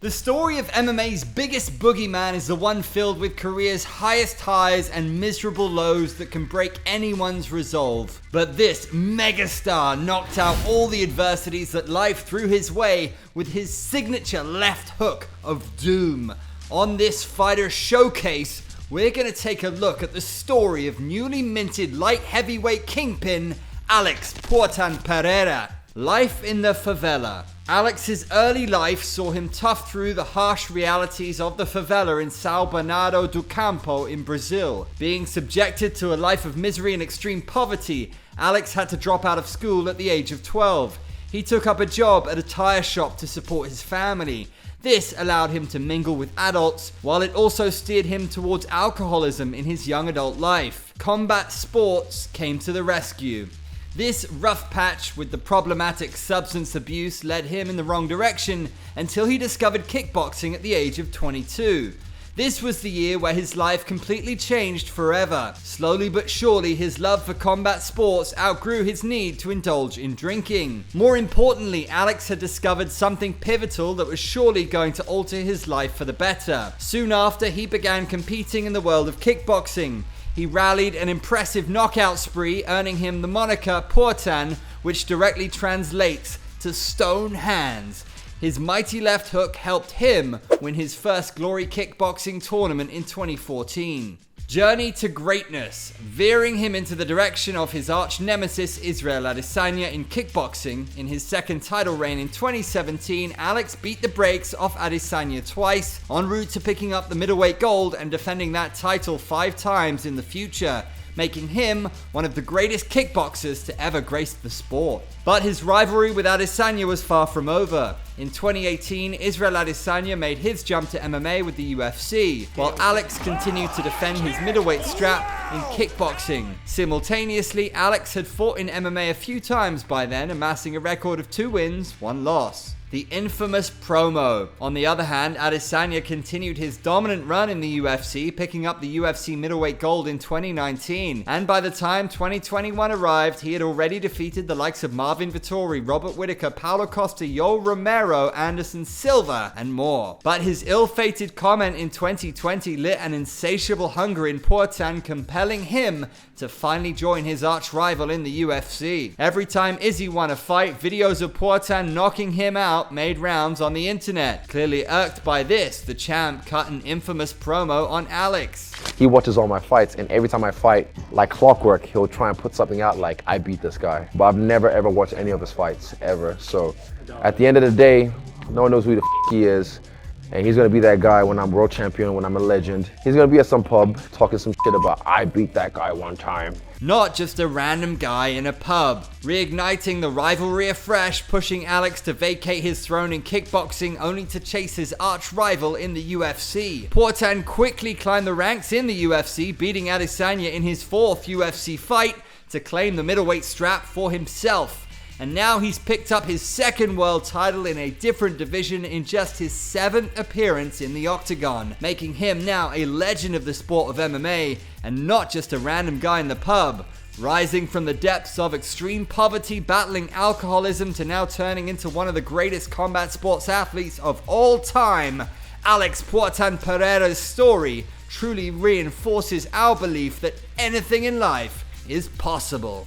The story of MMA's biggest boogeyman is the one filled with career's highest highs and miserable lows that can break anyone's resolve. But this megastar knocked out all the adversities that life threw his way with his signature left hook of doom. On this fighter showcase, we're going to take a look at the story of newly minted light heavyweight kingpin Alex Pereira. Life in the favela. Alex's early life saw him tough through the harsh realities of the favela in São Bernardo do Campo in Brazil. Being subjected to a life of misery and extreme poverty, Alex had to drop out of school at the age of 12. He took up a job at a tire shop to support his family. This allowed him to mingle with adults, while it also steered him towards alcoholism in his young adult life. Combat sports came to the rescue. This rough patch with the problematic substance abuse led him in the wrong direction until he discovered kickboxing at the age of 22. This was the year where his life completely changed forever. Slowly but surely, his love for combat sports outgrew his need to indulge in drinking. More importantly, Alex had discovered something pivotal that was surely going to alter his life for the better. Soon after, he began competing in the world of kickboxing. He rallied an impressive knockout spree, earning him the moniker Portan, which directly translates to stone hands. His mighty left hook helped him win his first Glory Kickboxing tournament in 2014. Journey to greatness, veering him into the direction of his arch nemesis Israel Adesanya in kickboxing. In his second title reign in 2017, Alex beat the brakes off Adesanya twice, en route to picking up the middleweight gold and defending that title 5 times in the future, making him one of the greatest kickboxers to ever grace the sport. But his rivalry with Adesanya was far from over. In 2018, Israel Adesanya made his jump to MMA with the UFC, while Alex continued to defend his middleweight strap in kickboxing. Simultaneously, Alex had fought in MMA a few times by then, amassing a record of 2 wins, 1 loss. The infamous promo. On the other hand, Adesanya continued his dominant run in the UFC, picking up the UFC middleweight gold in 2019. And by the time 2021 arrived, he had already defeated the likes of Marvin Vettori, Robert Whittaker, Paulo Costa, Yoel Romero, Anderson Silva, and more. But his ill-fated comment in 2020 lit an insatiable hunger in Portan, compelling him to finally join his arch-rival in the UFC. Every time Izzy won a fight, videos of Portan knocking him out made rounds on the internet. Clearly irked by this, the champ cut an infamous promo on Alex. He watches all my fights, and every time I fight, like clockwork, he'll try and put something out like, I beat this guy. But I've never ever watched any of his fights, ever. So at the end of the day, no one knows who the he is. And he's gonna be that guy when I'm world champion, when I'm a legend. He's gonna be at some pub talking some shit about, I beat that guy one time. Not just a random guy in a pub. Reigniting the rivalry afresh, pushing Alex to vacate his throne in kickboxing only to chase his arch rival in the UFC. Portan quickly climbed the ranks in the UFC, beating Adesanya in his 4th UFC fight to claim the middleweight strap for himself. And now he's picked up his 2nd world title in a different division in just his 7th appearance in the octagon, making him now a legend of the sport of MMA and not just a random guy in the pub. Rising from the depths of extreme poverty, battling alcoholism, to now turning into one of the greatest combat sports athletes of all time, Alex Pereira's story truly reinforces our belief that anything in life is possible.